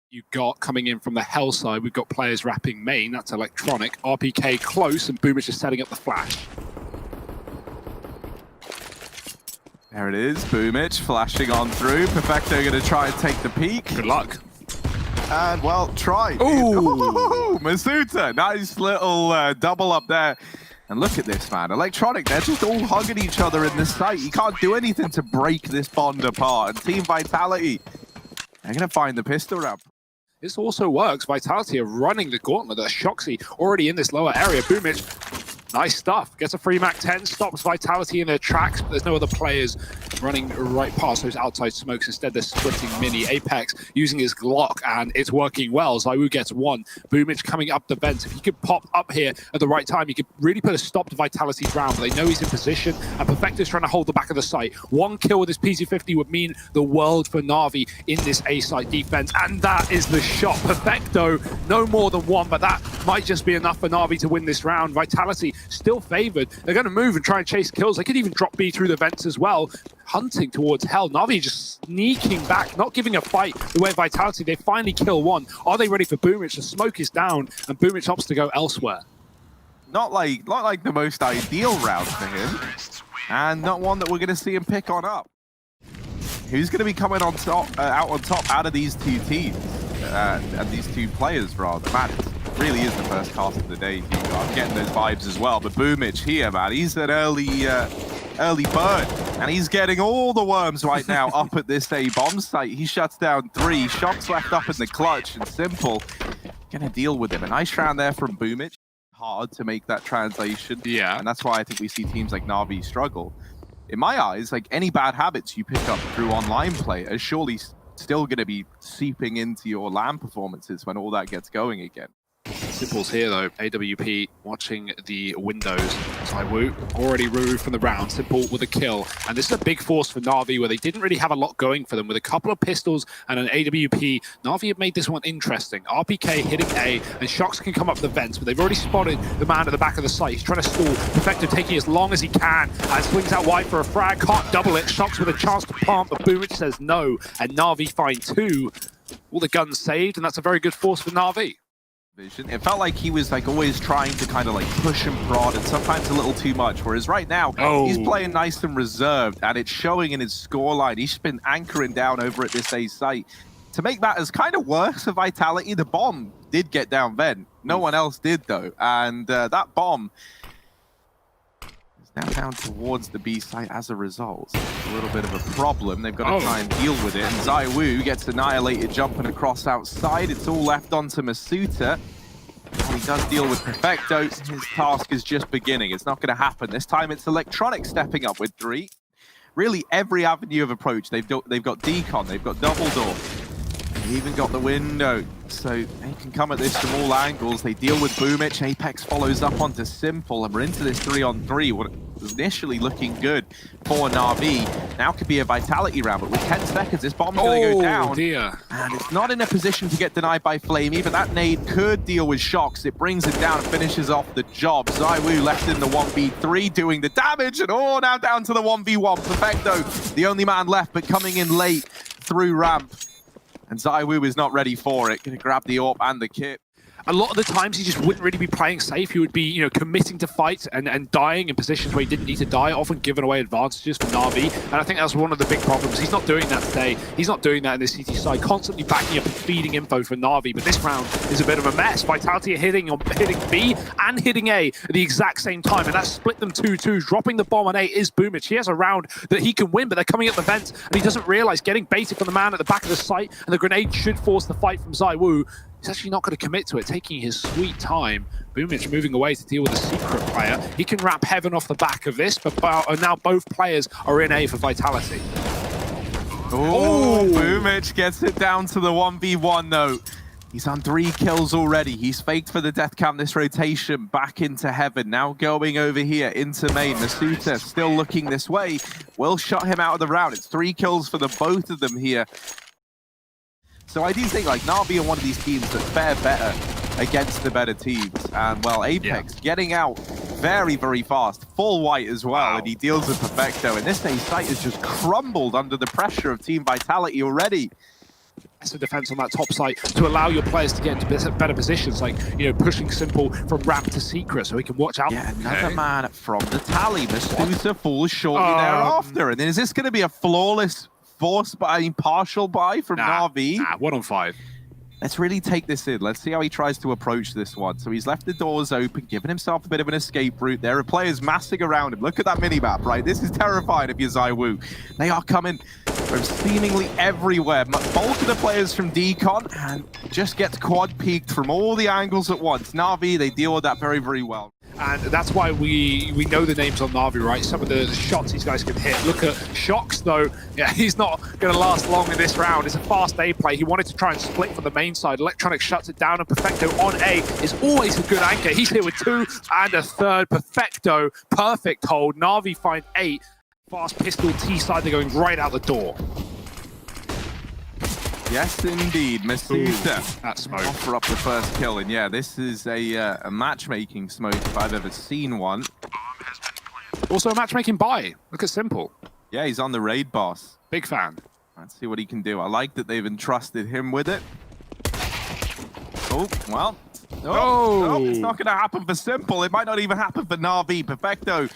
You got coming in from the hell side, we've got players wrapping main, that's electronic. RPK close, and Boomich is setting up the flash. There it is, Boomich flashing on through. Perfecto gonna try and take the peak. Good luck. And well, try. Ooh, Masuta, nice little double up there. And look at this, man. Electronic, they're just all hugging each other in this site. You can't do anything to break this bond apart. And Team Vitality, they're gonna find the pistol ramp. This also works. Vitality are running the gauntlet. Shoxy already in this lower area. Boomich, nice stuff. Gets a free Mac 10, stops Vitality in their tracks, but there's no other players running right past those outside smokes. Instead, they're splitting Mini. Apex using his Glock, and it's working well. ZywOo gets one. Boomich coming up the vents. If he could pop up here at the right time, he could really put a stop to Vitality's round. But they know he's in position, and Perfecto's trying to hold the back of the site. One kill with his PZ50 would mean the world for Navi in this A-site defense, and that is the shot. Perfecto, no more than one, but that might just be enough for Navi to win this round. Vitality still favored. They're going to move and try and chase kills. They could even drop B through the vents as well, hunting towards hell. Navi just sneaking back, not giving a fight the way Vitality. They finally kill one. Are they ready for Boomich? The smoke is down, and Boomich opts to go elsewhere. Not like the most ideal round for him, and not one that we're going to see him pick on up. Who's going to be coming on top, out on top out of these two teams, and these two players rather? Man, it really is the first cast of the day. I'm getting those vibes as well. But Boomich here, man, he's an early bird, and he's getting all the worms right now up at this A-bomb site. He shuts down 3 shots left up in the clutch, and Simple gonna deal with him. A nice round there from Boomich. Hard to make that translation, Yeah, and that's why I think we see teams like Navi struggle. In my eyes, like any bad habits you pick up through online play are surely still going to be seeping into your LAN performances when all that gets going again. Simple's here though. AWP watching the windows. ZywOo already removed from the round. Simple with a kill. And this is a big force for Navi, where they didn't really have a lot going for them. With a couple of pistols and an AWP, Navi have made this one interesting. RPK hitting A, and Shox can come up the vents, but they've already spotted the man at the back of the site. He's trying to stall. Perfecto taking as long as he can, and swings out wide for a frag. Can't double it. Shox with a chance to pump, but Boomich says no. And Navi find 2. All the guns saved, and that's a very good force for Navi. It felt like he was like always trying to kind of like push and prod, and sometimes a little too much, whereas right now he's playing nice and reserved, and it's showing in his scoreline. He's been anchoring down over at this A site. To make matters kind of worse for Vitality, the bomb did get down vent. No one else did though, and that bomb is now down towards the B site as a result. A little bit of a problem. They've got to try and deal with it, and ZywOo gets annihilated jumping across outside. It's all left onto Masuta. And he does deal with Perfecto. His task is just beginning. It's not going to happen. This time it's Electronic stepping up with 3. Really every avenue of approach. They've got decon, they've got double door. They even got the window. So they can come at this from all angles. They deal with Boomich. Apex follows up onto Simple, and we're into this 3-on-3. What was initially looking good for Navi now could be a Vitality round, but with 10 seconds, this bomb's going to go down. Dear. And it's not in a position to get denied by Flame. Even that nade could deal with Shox. It brings it down and finishes off the job. ZywOo left in the 1v3 doing the damage, and now down to the 1v1. Perfecto, the only man left, but coming in late through ramp. And ZywOo is not ready for it. Gonna grab the AWP and the kit. A lot of the times he just wouldn't really be playing safe. He would be, committing to fights and dying in positions where he didn't need to die, often giving away advantages for Navi. And I think that's one of the big problems. He's not doing that today. He's not doing that in the CT side, constantly backing up and feeding info for Navi. But this round is a bit of a mess. Vitality are hitting B and hitting A at the exact same time, and that split them 2-2. Dropping the bomb on A is Boomich. He has a round that he can win, but they're coming up the vent, and he doesn't realize getting baited from the man at the back of the site, and the grenade should force the fight from ZywOo. He's actually not going to commit to it, taking his sweet time. Boomich moving away to deal with a secret player. He can wrap Heaven off the back of this, but now both players are in A for Vitality. Oh, Boomich gets it down to the 1v1 though. He's on 3 kills already. He's faked for the death cam this rotation back into Heaven. Now going over here into main. Masuta still looking this way. Will shut him out of the round. It's 3 kills for the both of them here. So I do think like Navi are one of these teams that fare better against the better teams. And well, Apex getting out very, very fast. Full white as well, and he deals with Perfecto. And this A site has just crumbled under the pressure of Team Vitality already. aggressive defense on that top site to allow your players to get into better positions, like, you know, pushing Simple from ramp to secret so he can watch out. Yeah, another man from the tally. Mesuta falls shortly thereafter. And then is this going to be a flawless partial buy from Navi? Nah, 1 on 5. Let's really take this in. Let's see how he tries to approach this one. So he's left the doors open, giving himself a bit of an escape route. There are players massing around him. Look at that minimap, right? This is terrifying if you're ZywOo. They are coming from seemingly everywhere. Bulk of the players from Decon, and just gets quad peeked from all the angles at once. Navi, they deal with that very, very well. And that's why we know the names on Navi, right? Some of the shots these guys can hit. Look at Shox, though. Yeah, he's not going to last long in this round. It's a fast A play. He wanted to try and split from the main side. Electronic shuts it down, and Perfecto on A is always a good anchor. He's here with 2 and a third. Perfecto, perfect hold. Navi find 8. Fast pistol T side, they're going right out the door. Yes, indeed. Mesuta. That smoke. Offer up the first kill. And yeah, this is a matchmaking smoke if I've ever seen one. Also a matchmaking buy. Look at Simple. Yeah, he's on the raid boss. Big fan. Let's see what he can do. I like that they've entrusted him with it. Oh, well. Oh, it's not going to happen for Simple. It might not even happen for Navi. Perfecto.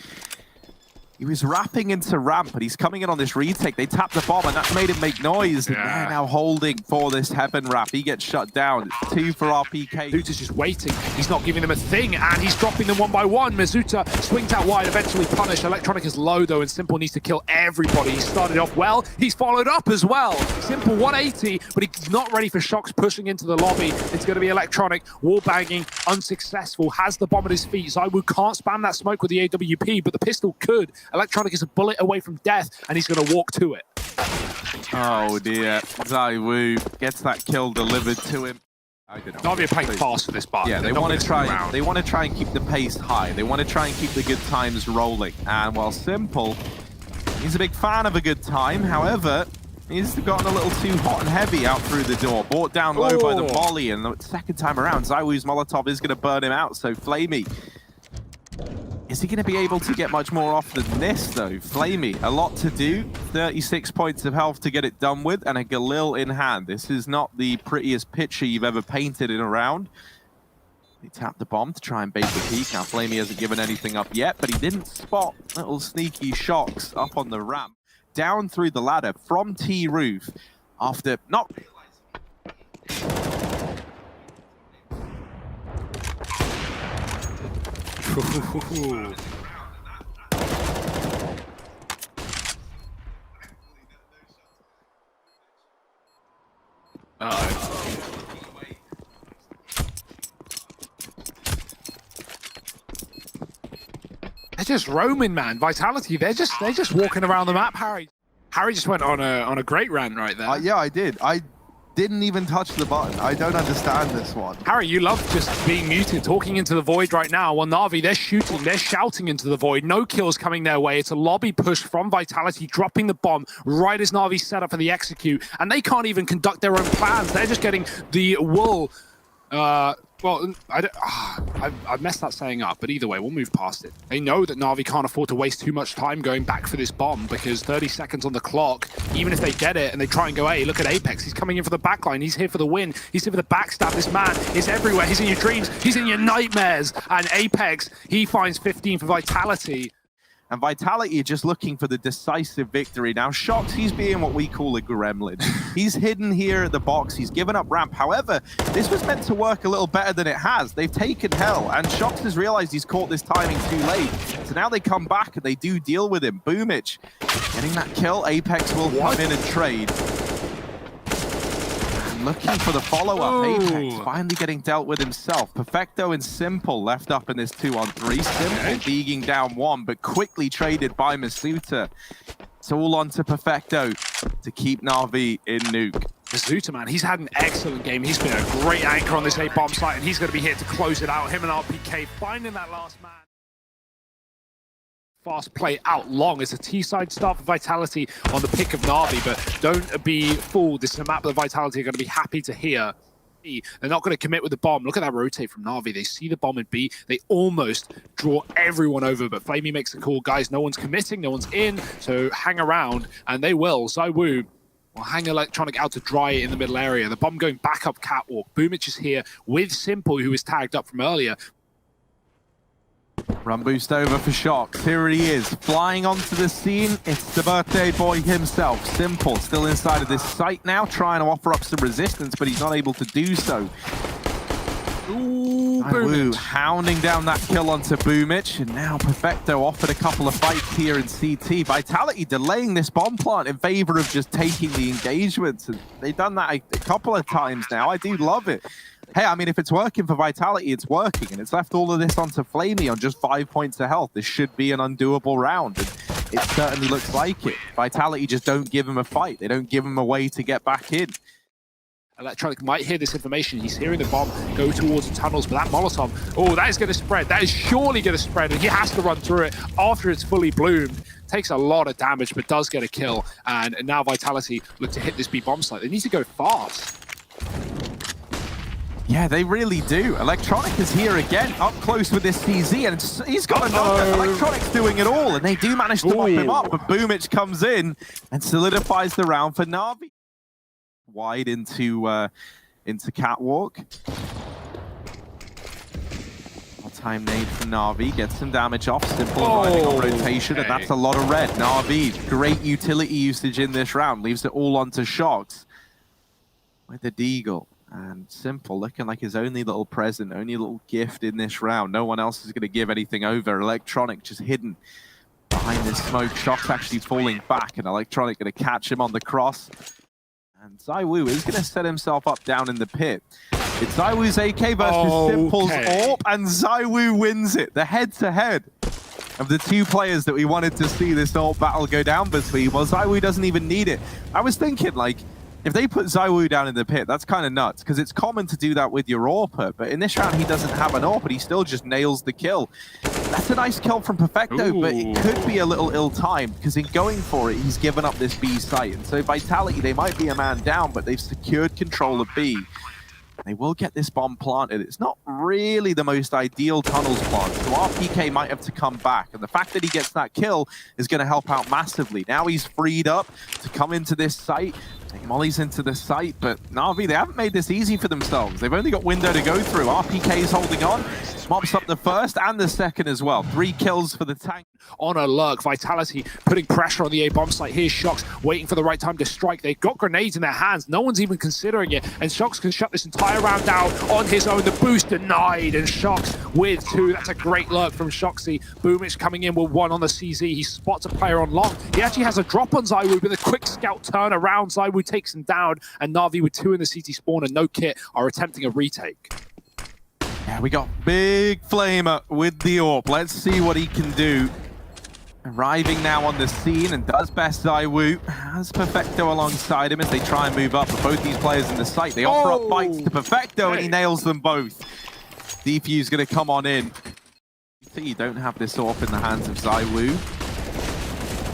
He was wrapping into ramp, but he's coming in on this retake. They tapped the bomb, and that made him make noise. And they're now holding for this heaven wrap. He gets shut down. It's 2 for RPK. Mesuta just waiting. He's not giving them a thing, and he's dropping them 1 by 1. Mesuta swings out wide, eventually punished. Electronic is low, though, and Simple needs to kill everybody. He started off well. He's followed up as well. Simple 180, but he's not ready for Shox pushing into the lobby. It's going to be Electronic. Wall banging, unsuccessful. Has the bomb at his feet. ZywOo can't spam that smoke with the AWP, but the pistol could. Electronic is a bullet away from death, and he's going to walk to it. Oh dear. ZywOo gets that kill delivered to him. Navi are playing fast for this part. Yeah, they want to try and keep the pace high. They want to try and keep the good times rolling. And while Simple, he's a big fan of a good time. However, he's gotten a little too hot and heavy out through the door. Brought down low by the volley, and the second time around, ZywOo's Molotov is going to burn him out. So Flamey, is he going to be able to get much more off than this, though? Flamey, a lot to do. 36 points of health to get it done with, and a Galil in hand. This is not the prettiest picture you've ever painted in a round. He tapped the bomb to try and bait the peak. Now, Flamey hasn't given anything up yet, but he didn't spot little sneaky Shox up on the ramp. Down through the ladder from T-Roof after not They're just roaming, man. Vitality, they're just walking around the map. Harry just went on a great rant right there. Yeah, I did. I didn't even touch the button. I don't understand this one. Harry, you love just being muted, talking into the void right now. While Navi, they're shooting, they're shouting into the void. No kills coming their way. It's a lobby push from Vitality, dropping the bomb right as Navi set up for the execute. And they can't even conduct their own plans. They're just getting the wool. Well, I've messed that saying up, but either way, we'll move past it. They know that Navi can't afford to waste too much time going back for this bomb, because 30 seconds on the clock, even if they get it and they try and go A, look at Apex. He's coming in for the backline. He's here for the win. He's here for the backstab. This man is everywhere. He's in your dreams. He's in your nightmares. And Apex, he finds 15 for Vitality. And Vitality just looking for the decisive victory. Now, Shox, he's being what we call a gremlin. He's hidden here at the box. He's given up ramp. However, this was meant to work a little better than it has. They've taken hell, and Shox has realized he's caught this timing too late. So now they come back, and they do deal with him. Boomich getting that kill. Apex will come in and trade. Looking for the follow-up. Apex finally getting dealt with himself. Perfecto and Simple left up in this 2-on-3. Simple being down 1, but quickly traded by Mesuta. It's all on to Perfecto to keep Navi in nuke. Mesuta, man, he's had an excellent game. He's been a great anchor on this A-bomb site, and he's going to be here to close it out. Him and RPK finding that last man. Fast play out long as a T-side start for Vitality on the pick of Navi, but don't be fooled. This is a map that Vitality are going to be happy to hear. They're not going to commit with the bomb. Look at that rotate from Navi. They see the bomb in B. They almost draw everyone over, but Flamey makes the call. Guys, no one's committing, no one's in, so hang around, and they will. ZywOo, will hang Electronic out to dry in the middle area. The bomb going back up catwalk. Boomich is here with Simple, who was tagged up from earlier. Run boost over for Shox. Here he is, flying onto the scene. It's the birthday boy himself, Simple, still inside of this site now, trying to offer up some resistance, but he's not able to do so. Ooh, Woo, hounding down that kill onto Boomich, and now Perfecto offered a couple of fights here in CT. Vitality delaying this bomb plant in favor of just taking the engagements, and they've done that a couple of times now. I do love it. Hey, I mean, if it's working for Vitality, it's working, and it's left all of this onto Flamey on just 5 points of health. This should be an undoable round, and it certainly looks like it. Vitality just don't give him a fight. They don't give him a way to get back in. Electronic might hear this information. He's hearing the bomb go towards the tunnels, but that Molotov, oh, that is going to spread. That is surely going to spread, and he has to run through it after it's fully bloomed. Takes a lot of damage, but does get a kill. And now Vitality look to hit this B bomb site. They need to go fast. Yeah, they really do. Electronic is here again, up close with this CZ, and he's got another. Electronic's doing it all, and they do manage to mop him up, but Boomich comes in and solidifies the round for Navi. Wide into catwalk. All-time nade from Navi, gets some damage off. Simple arriving on rotation, and that's a lot of red. Navi, great utility usage in this round, leaves it all onto Shox with the Deagle. And Simple looking like his only little present, only little gift in this round. No one else is going to give anything over. Electronic just hidden behind this smoke. Shox actually falling back, and Electronic going to catch him on the cross. And ZywOo is going to set himself up down in the pit. It's ZywOo's AK versus Simple's AWP, and ZywOo wins it. The head-to-head of the two players that we wanted to see this AWP battle go down between. Well, ZywOo doesn't even need it. I was thinking, like, if they put ZywOo down in the pit, that's kind of nuts, because it's common to do that with your AWPer, but in this round he doesn't have an AWP, but he still just nails the kill. That's a nice kill from Perfecto, but it could be a little ill-timed, because in going for it, he's given up this B site, and so Vitality, they might be a man down, but they've secured control of B. They will get this bomb planted. It's not really the most ideal tunnels plant, so RPK might have to come back, and the fact that he gets that kill is going to help out massively. Now he's freed up to come into this site. Take mollies into the site, but Navi, they haven't made this easy for themselves. They've only got window to go through. RPK is holding on. Mops up the first and the second as well. 3 kills for the tank. On a lurk, Vitality putting pressure on the A-bomb site. Here's Shox waiting for the right time to strike. They've got grenades in their hands. No one's even considering it. And Shox can shut this entire round down on his own. The boost denied, and Shox with 2. That's a great lurk from Shoxy. Boomich coming in with 1 on the CZ. He spots a player on long. He actually has a drop on ZywOo with a quick scout turn around. ZywOo takes him down, and Navi with 2 in the CT spawn and no kit are attempting a retake. Yeah, we got Big Flamer with the AWP. Let's see what he can do. Arriving now on the scene, and does best ZywOo. Has Perfecto alongside him as they try and move up. But both these players in the site, they offer up fights to Perfecto, and he nails them both. Defuse going to come on in. You think you don't have this AWP in the hands of ZywOo?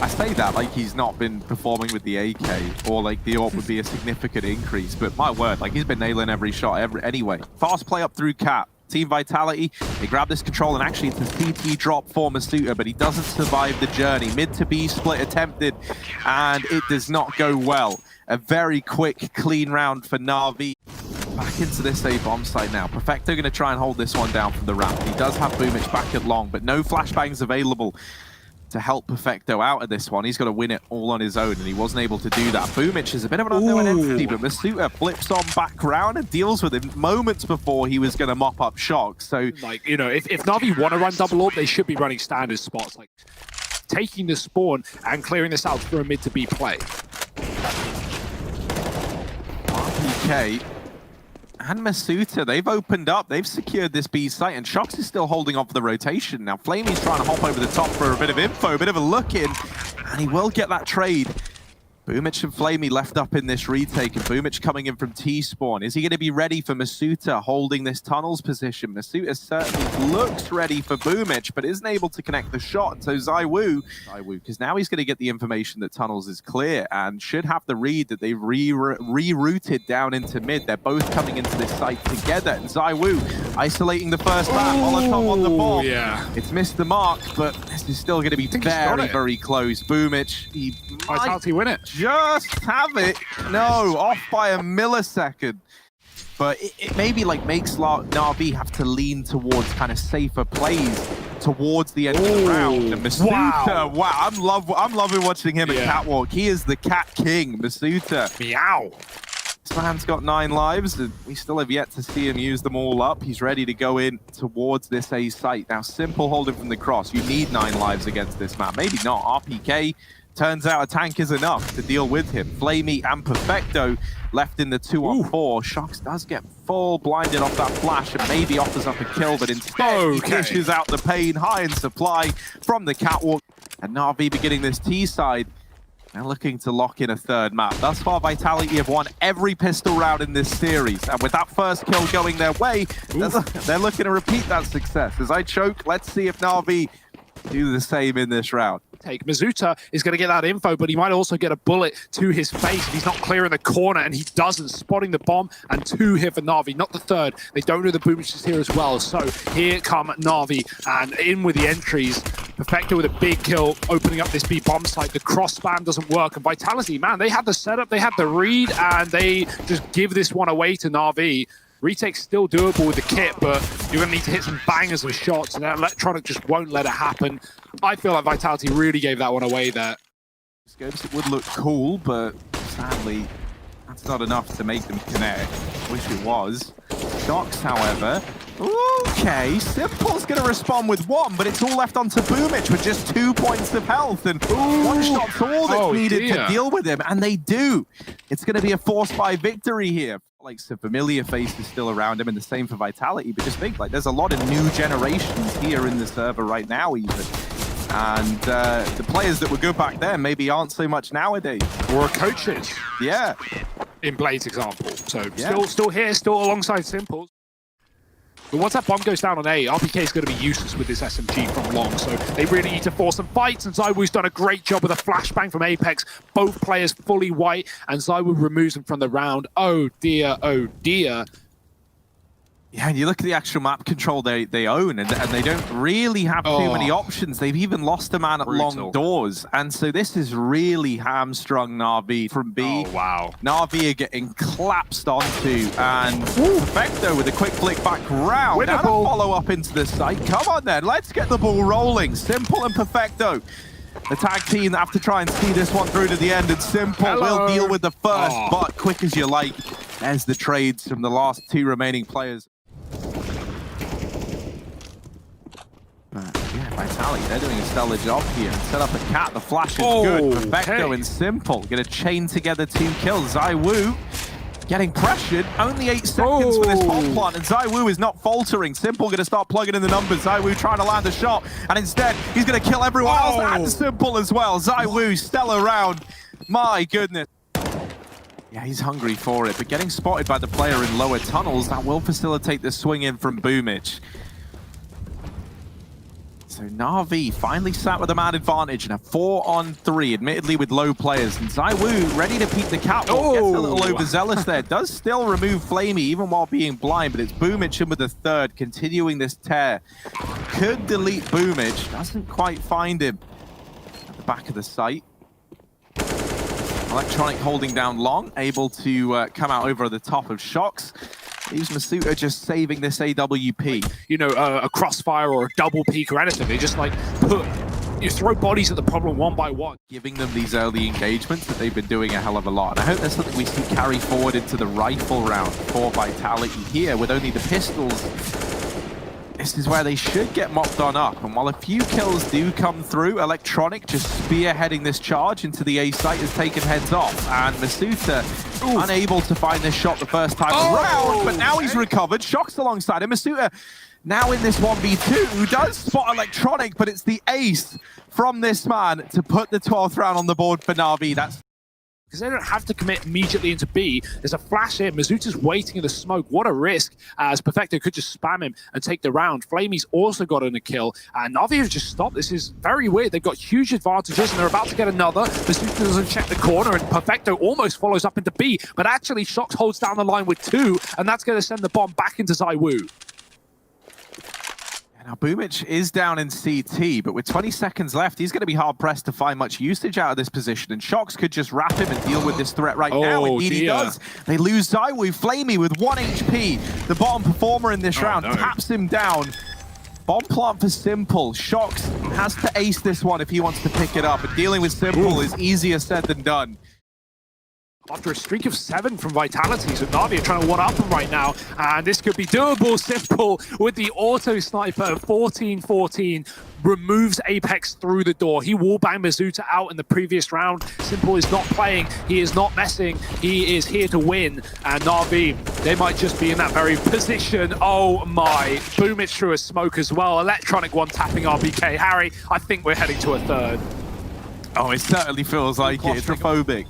I say that like he's not been performing with the AK, or like the AWP would be a significant increase, but my word, like he's been nailing every shot anyway. Fast play up through Cap. Team Vitality, they grab this control, and actually it's a CT drop for Masuta, but he doesn't survive the journey. Mid to B split attempted, and it does not go well. A very quick, clean round for Navi. Back into this A-bomb site now. Perfecto going to try and hold this one down from the ramp. He does have Boomich back at long, but no flashbangs available to help Perfecto out of this one. He's got to win it all on his own, and he wasn't able to do that. Boomich is a bit of an unknown entity, but Masuta flips on back round and deals with him moments before he was going to mop up Shox. So, like, you know, if Navi want to run double AWP, they should be running standard spots, like taking the spawn and clearing this out for a mid to B play. RPK and Masuta, they've opened up, they've secured this B site, and Shox is still holding on for the rotation. Now Flamey's trying to hop over the top for a bit of info, a bit of a look in, and he will get that trade. Boomich and Flamey left up in this retake, and Boomich coming in from T-spawn. Is he going to be ready for Masuta holding this tunnels position? Masuta certainly looks ready for Boomich, but isn't able to connect the shot. And so ZywOo, because now he's going to get the information that tunnels is clear and should have the read that they've rerouted down into mid. They're both coming into this site together, and ZywOo isolating the first lap. Molotov on the bomb. Yeah. It's missed the mark, but this is still going to be very, very close. Boomich, he Vitality win it. just have it. No, off by a millisecond. But it maybe like makes Na'Vi have to lean towards kind of safer plays towards the end of the round. And Masuta, wow, I'm loving watching him at Catwalk. He is the Cat King, Masuta. Meow. This man's got 9 lives, and we still have yet to see him use them all up. He's ready to go in towards this A site. Now, Simple holding from the cross. You need 9 lives against this man. Maybe not. RPK, turns out a tank is enough to deal with him. Flamey and Perfecto left in the 2-on-4. Shox does get full blinded off that flash and maybe offers up a kill, but instead he dishes out the pain, high in supply from the Catwalk. And Na'Vi beginning this T side. They're looking to lock in a third map. Thus far, Vitality have won every pistol round in this series. And with that first kill going their way, they're looking to repeat that success. As I choke, let's see if Na'Vi do the same in this round. Masuta is going to get that info, but he might also get a bullet to his face if he's not clear in the corner, and he doesn't, spotting the bomb, and 2 here for Na'Vi, not the third. They don't know the boomage is here as well, so here come Na'Vi, and in with the entries. Perfecto with a big kill, opening up this B bomb site. The cross spam doesn't work, and Vitality, man, they had the setup, they had the read, and they just give this one away to Na'Vi. Retake's still doable with the kit, but you're going to need to hit some bangers with shots, and Electronic just won't let it happen. I feel like Vitality really gave that one away there. Scopes, it would look cool, but sadly, that's not enough to make them connect. Wish it was. Shox, however. Okay, Simple's going to respond with 1, but it's all left onto Boomich with just 2 points of health, and 1 shot's all that's needed to deal with him, and they do. It's going to be a force by victory here. Like some familiar faces still around him, and the same for Vitality, but just think, like, there's a lot of new generations here in the server right now even. And the players that were good back then maybe aren't so much nowadays. Or coaches. Yeah. In Blade's example. So still here, still alongside Simple. But once that bomb goes down on A, RPK is going to be useless with this SMG from long, so they really need to force some fights, and ZywOo's done a great job with a flashbang from Apex. Both players fully white, and ZywOo removes him from the round. Oh dear, oh dear. Yeah, and you look at the actual map control they own, and they don't really have too many options. They've even lost a man at long doors, and so this is really hamstrung Na'Vi from B. Oh, wow. Na'Vi are getting collapsed onto, and Perfecto with a quick flick back round. And a follow-up into the site. Come on then, let's get the ball rolling. Simple and Perfecto. The tag team have to try and see this one through to the end, and Simple will deal with the first, but quick as you like. There's the trades from the last 2 remaining players. Yeah, Vitality, they're doing a stellar job here. Set up a cat, the flash is good. Perfecto and Simple gonna chain together 2 kills. ZywOo getting pressured, only 8 seconds for this bomb plant, and ZywOo is not faltering. Simple gonna start plugging in the numbers. ZywOo trying to land a shot, and instead he's gonna kill everyone else and Simple as well. ZywOo, stellar round. My goodness. Yeah, he's hungry for it, but getting spotted by the player in lower tunnels, that will facilitate the swing in from Boomich. So Na'Vi finally sat with a man advantage in a 4-on-3, admittedly with low players. And ZywOo ready to peek the catwalk, gets a little overzealous there. Does still remove Flamey even while being blind, but it's Boomich in with the third, continuing this tear. Could delete Boomich, doesn't quite find him at the back of the site. Electronic holding down long, able to come out over the top of Shox. Leaves Masuta just saving this AWP. You know, a crossfire or a double peek or anything. They just like you throw bodies at the problem one by one. Giving them these early engagements that they've been doing a hell of a lot. And I hope that's something we see carry forward into the rifle round for Vitality here with only the pistols. This is where they should get mopped on up. And while a few kills do come through, Electronic just spearheading this charge into the A site has taken heads off. And Masuta unable to find this shot the first time around, but now he's recovered. Shox alongside him. Masuta now in this 1v2 who does spot Electronic, but it's the ace from this man to put the 12th round on the board for Na'Vi. That's because they don't have to commit immediately into B. There's a flash here. Mazuta's waiting in the smoke. What a risk, as Perfecto could just spam him and take the round. Flamey's also gotten a kill, and Na'Vi have just stopped. This is very weird. They've got huge advantages, and they're about to get another. Mazuta doesn't check the corner, and Perfecto almost follows up into B, but actually Shox holds down the line with 2, and that's going to send the bomb back into ZywOo. Now, Boomich is down in CT, but with 20 seconds left, he's going to be hard-pressed to find much usage out of this position, and Shox could just wrap him and deal with this threat right now. Indeed he does. They lose ZywOo. Flamey with 1 HP, the bottom performer in this round, taps him down. Bomb plant for Simple. Shox has to ace this one if he wants to pick it up, and dealing with Simple is easier said than done. After a streak of 7 from Vitality, so Navi are trying to one-up them right now, and this could be doable. Simple with the auto sniper of 14-14 removes Apex through the door. He wallbanged Mizuta out in the previous round. Simple is not playing, he is not messing, he is here to win, and Navi, they might just be in that very position. Oh my, Boomich through a smoke as well. Electronic one tapping RBK. Harry, I think we're heading to a third. Oh, it certainly feels like it. It's claustrophobic.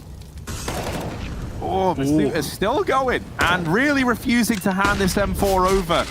Oh, Misuta's still going and really refusing to hand this M4 over.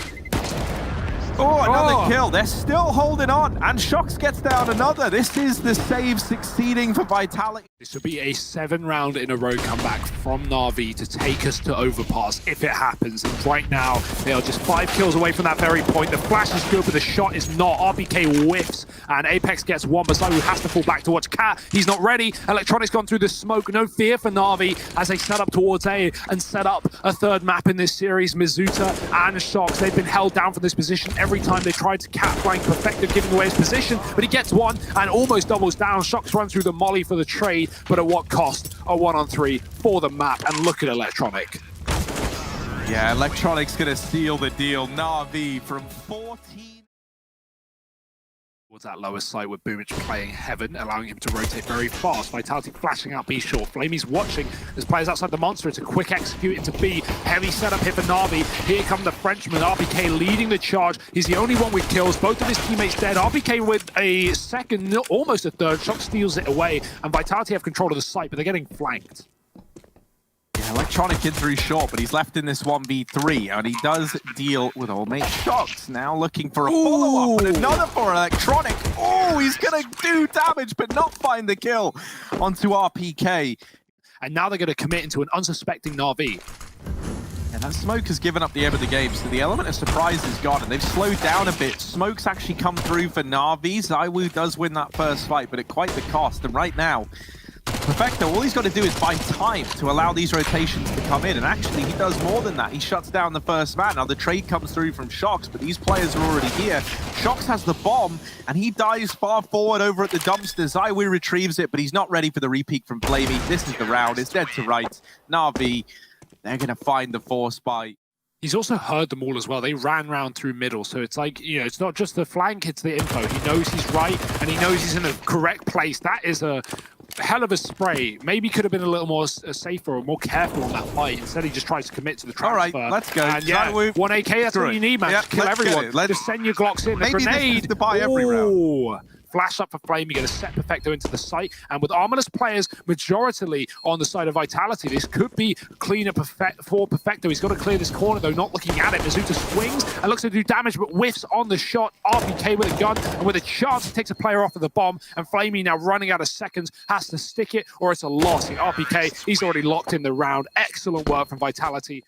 Oh, another kill. They're still holding on, and Shox gets down another. This is the save succeeding for Vitality. This would be a 7-round in a row comeback from Navi to take us to Overpass if it happens. And right now, they are just 5 kills away from that very point. The flash is good, but the shot is not. RBK whiffs, and Apex gets one, but ZywOo has to fall back to watch Cat. He's not ready. Electronic's gone through the smoke. No fear for Navi as they set up towards A and set up a third map in this series. Mizuta and Shox, they've been held down from this position every time they tried to cat flank Perfecto, giving away his position, but he gets one and almost doubles down. Shox runs through the molly for the trade, but at what cost? A 1-on-3 for the map, and look at Electronic. Yeah, Electronic's gonna seal the deal. Navi from 14 towards that lower side with Boomich playing Heaven, allowing him to rotate very fast. Vitality flashing out B short. Flamey's watching as players outside the monster. It's a quick execute into B. Heavy setup here for Navi. Here come the Frenchman. RBK leading the charge. He's the only one with kills. Both of his teammates dead. RBK with a second, almost a third. Shox steals it away, and Vitality have control of the site, but they're getting flanked. Yeah, Electronic in through short, but he's left in this 1v3, and he does deal with old mate Shox. Now looking for a follow-up, and another for Electronic. Oh, he's gonna do damage, but not find the kill onto RPK. And now they're gonna commit into an unsuspecting Navi. And that smoke has given up the aim of the game, so the element of surprise is gone, and they've slowed down a bit. Smoke's actually come through for Navi. ZywOo does win that first fight, but at quite the cost, and right now, Perfecto, all he's got to do is buy time to allow these rotations to come in, and actually he does more than that. He shuts down the first man. Now the trade comes through from Shox, but these players are already here. Shox has the bomb, and he dives far forward over at the dumpster. ZywOo retrieves it, but he's not ready for the repeat from Flamey. This is the round. It's dead to rights. Navi, they're going to find the force by... He's also heard them all as well. They ran round through middle, so it's like, you know, it's not just the flank, it's the info. He knows he's right, and he knows he's in the correct place. That is a hell of a spray. Maybe could have been a little more safer or more careful on that fight. Instead, he just tries to commit to the transfer. All right, let's go. And yeah, 1 AK, that's all you need, man. Just kill everyone. Just send your Glocks in. Maybe the grenade. This is to buy every round. Flash up for Flame, you're going to set Perfecto into the site, and with armorless players majority on the side of Vitality, this could be cleaner for Perfecto. He's got to clear this corner though, not looking at it. Mizuta swings and looks to do damage, but whiffs on the shot. RPK with a gun, and with a chance, he takes a player off of the bomb, and Flamey now running out of seconds, has to stick it, or it's a loss. RPK, he's already locked in the round. Excellent work from Vitality.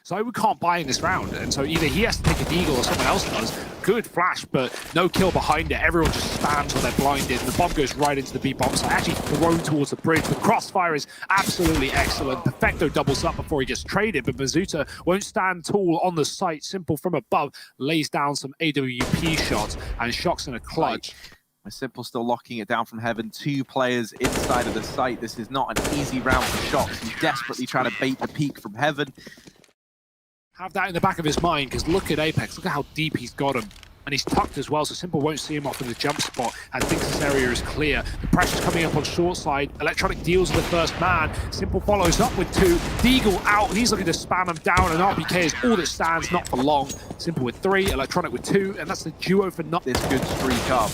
ZywOo can't buy in this round, and so either he has to take a deagle or someone else does. Good flash, but no kill behind it. Everyone just spams when they're blinded, and the bomb goes right into the B bomb, so actually thrown towards the bridge. The crossfire is absolutely excellent. Perfecto doubles up before he gets traded, but Mizuta won't stand tall on the site. Simple from above lays down some AWP shots, and Shox in a clutch. Simple still locking it down from Heaven. 2 players inside of the site. This is not an easy round for Shox. He's desperately trying to bait the peak from Heaven. Have that in the back of his mind, because look at Apex, look at how deep he's got him. And he's tucked as well, so Simple won't see him off in the jump spot and thinks this area is clear. The pressure's coming up on short side. Electronic deals with the first man. Simple follows up with 2. Deagle out, and he's looking to spam him down, and RPK is all that stands, not for long. Simple with 3, Electronic with 2, and that's the duo for not this good streak up.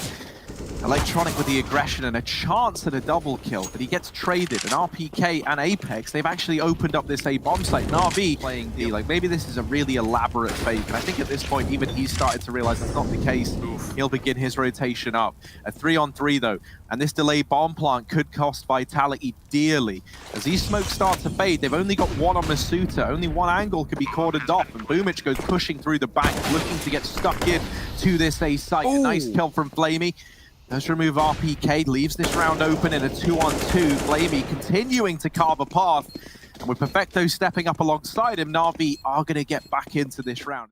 Electronic with the aggression and a chance at a double kill, but he gets traded. And RPK and Apex, they've actually opened up this A bomb site. Navi playing D, like maybe this is a really elaborate fake. And I think at this point, even he's started to realize that's not the case. He'll begin his rotation up. A 3-on-3 though, and this delayed bomb plant could cost Vitality dearly. As these smokes start to fade, they've only got one on Masuta. Only one angle could be cordoned off, and Boomich goes pushing through the back, looking to get stuck in to this A site. A nice kill from Flamey. Does remove RPK, leaves this round open in a 2-on-2. Flamey continuing to carve a path. And with Perfecto stepping up alongside him, Navi are going to get back into this round.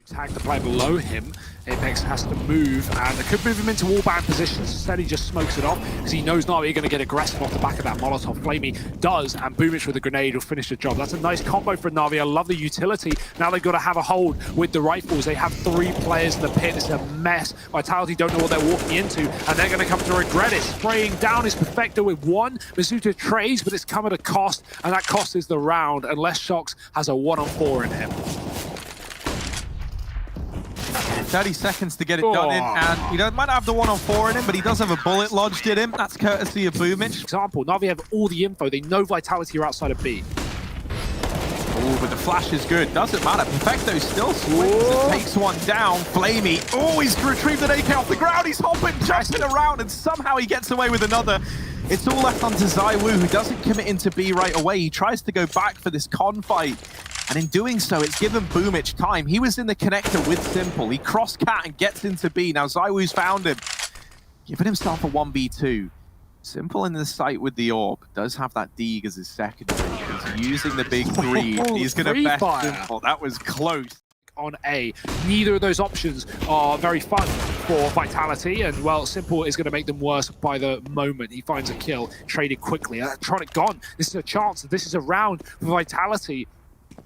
Tag the player below him. Apex has to move, and it could move him into wallbound positions. Instead, he just smokes it off because he knows Navi are going to get aggressive off the back of that Molotov. Flamey does, and Boomich with a grenade will finish the job. That's a nice combo for Navi. I love the utility. Now they've got to have a hold with the rifles. They have 3 players in the pit. It's a mess. Vitality don't know what they're walking into, and they're going to come to regret it. Spraying down is Perfecto with 1. Masuta trades, but it's come at a cost, and that cost is the round, unless Shox has a 1-on-4 in him. 30 seconds to get it done in, and he might not have the 1-on-4 in him, but he does have a bullet lodged in him. That's courtesy of Boomich. Example, Navi have all the info. They know Vitality are outside of B. Oh, but the flash is good. Doesn't matter. Perfecto still swings and takes one down. Flamey. Oh, he's retrieved an AK off the ground. He's hopping, jumping around, and somehow he gets away with another. It's all left onto ZywOo, who doesn't commit into B right away. He tries to go back for this con fight. And in doing so, it's given Boomich time. He was in the connector with Simple. He crossed Cat and gets into B. Now ZywOo's found him. Giving himself a 1v2. Simple in the site with the orb. Does have that Deeg as his secondary. He's using the big 3. He's going to best Simple. That was close. On A. Neither of those options are very fun for Vitality, and well, Simple is going to make them worse by the moment. He finds a kill, traded quickly. Electronic gone. This is a chance. This is a round for Vitality.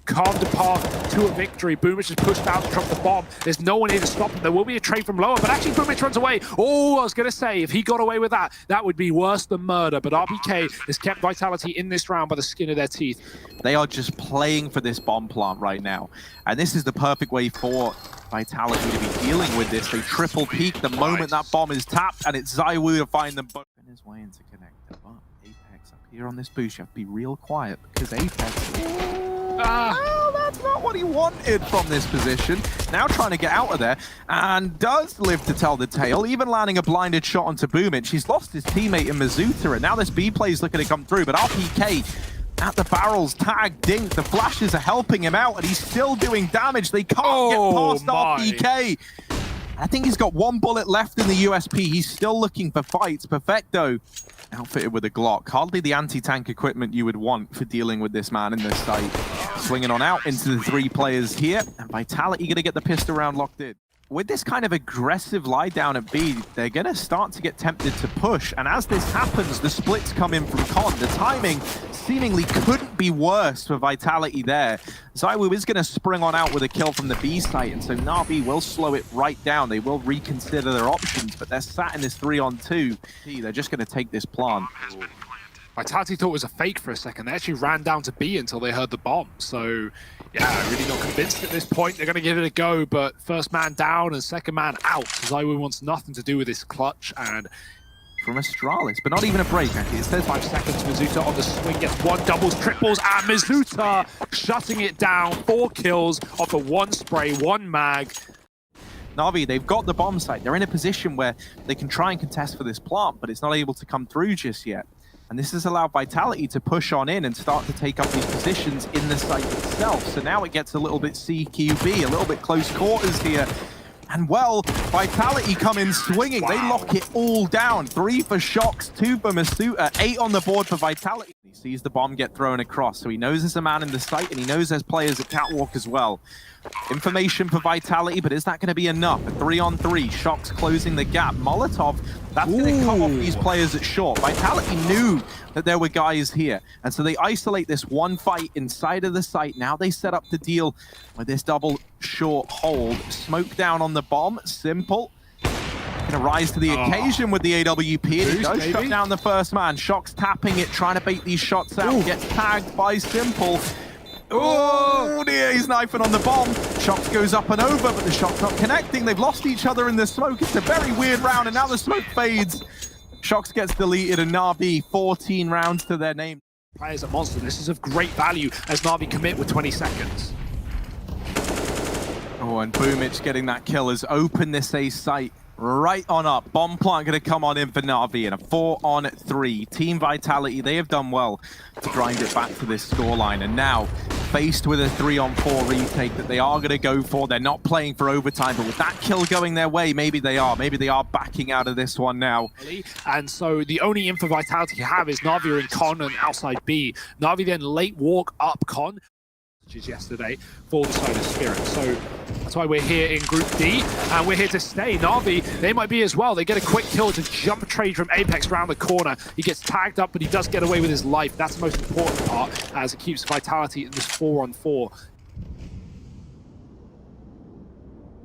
Carved a path to a victory. Boomich is pushed out to drop the bomb. There's no one here to stop him. There will be a trade from lower, but actually Boomich runs away. Oh, I was going to say, if he got away with that, that would be worse than murder. But RPK has kept Vitality in this round by the skin of their teeth. They are just playing for this bomb plant right now. And this is the perfect way for Vitality to be dealing with this. They triple peek the moment that bomb is tapped, and it's ZywOo to find them both. In his way into connector, but Apex up here on this boost, you have to be real quiet because Apex... Well, that's not what he wanted from this position. Now trying to get out of there, and does live to tell the tale, even landing a blinded shot onto Boomich. He's lost his teammate in Masuta, and now this B play is looking to come through, but RPK at the barrels, tag, dink, the flashes are helping him out, and he's still doing damage. They can't get past RPK. I think he's got 1 bullet left in the USP. He's still looking for fights. Perfecto outfitted with a Glock. Hardly the anti-tank equipment you would want for dealing with this man in this site. Swinging on out into the 3 players here. And Vitality going to get the pistol round locked in. With this kind of aggressive lie down at B, they're going to start to get tempted to push. And as this happens, the splits come in from Con. The timing seemingly couldn't be worse for Vitality there. ZywOo is going to spring on out with a kill from the B site, and so Navi will slow it right down. They will reconsider their options, but they're sat in this 3-on-2. They're just going to take this plant. Vitality thought it was a fake for a second. They actually ran down to B until they heard the bomb. So, yeah, really not convinced at this point. They're going to give it a go, but first man down and second man out. ZywOo wants nothing to do with this clutch, and from Astralis, but not even a break, actually. It says 5 seconds. Masuta on the swing gets 1 doubles, triples, and Masuta shutting it down. 4 kills off of 1 spray, 1 mag. Navi, they've got the bomb site. They're in a position where they can try and contest for this plant, but it's not able to come through just yet. And this has allowed Vitality to push on in and start to take up these positions in the site itself. So now it gets a little bit CQB, a little bit close quarters here. And well, Vitality come in swinging. Wow. They lock it all down. 3 for Shox, 2 for Masuta, 8 on the board for Vitality. He sees the bomb get thrown across, so he knows there's a man in the site, and he knows there's players at Catwalk as well. Information for Vitality, but is that going to be enough? A 3-on-3, Shox closing the gap. Molotov, that's going to cut off these players at short. Vitality knew that there were guys here, and so they isolate this 1 fight inside of the site. Now they set up to deal with this double short hold. Smoke down on the bomb, Simple. Gonna rise to the occasion with the AWP. It does shut down the first man. Shox tapping it, trying to bait these shots out. Gets tagged by Simple. Oh dear, he's knifing on the bomb. Shox goes up and over, but the shot's not connecting. They've lost each other in the smoke. It's a very weird round, and now the smoke fades. Shox gets deleted, and Navi 14 rounds to their name. Players at Monster, this is of great value as Navi commit with 20 seconds. Oh, and Boomich getting that kill has opened this A site right on up. Bomb plant going to come on in for Navi in a 4-on-3. Team Vitality, they have done well to grind it back to this scoreline. And now, faced with a 3-on-4 retake that they are going to go for. They're not playing for overtime, but with that kill going their way, maybe they are. Maybe they are backing out of this one now. And so the only info Vitality have is Navi are in Con and outside B. Navi then late walk up Con, which is yesterday, for the Solar Spirit. So that's why we're here in Group D, and we're here to stay. Navi, they might be as well. They get a quick kill to jump trade from Apex around the corner. He gets tagged up, but he does get away with his life. That's the most important part, as it keeps Vitality in this 4-on-4.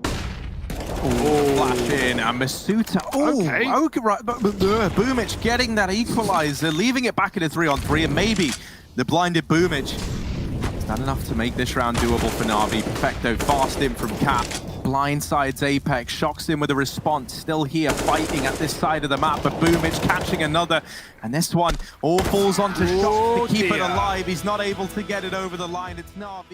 Flash in, and Masuta. Okay, right. But Boomich getting that equalizer, leaving it back in a 3-on-3, and maybe the blinded Boomich. Is that enough to make this round doable for Navi? Perfecto fast in from Cap. Blindsides Apex, Shox in with a response. Still here fighting at this side of the map, but Boomich catching another. And this one all falls onto Shox to keep it alive. He's not able to get it over the line. It's Navi.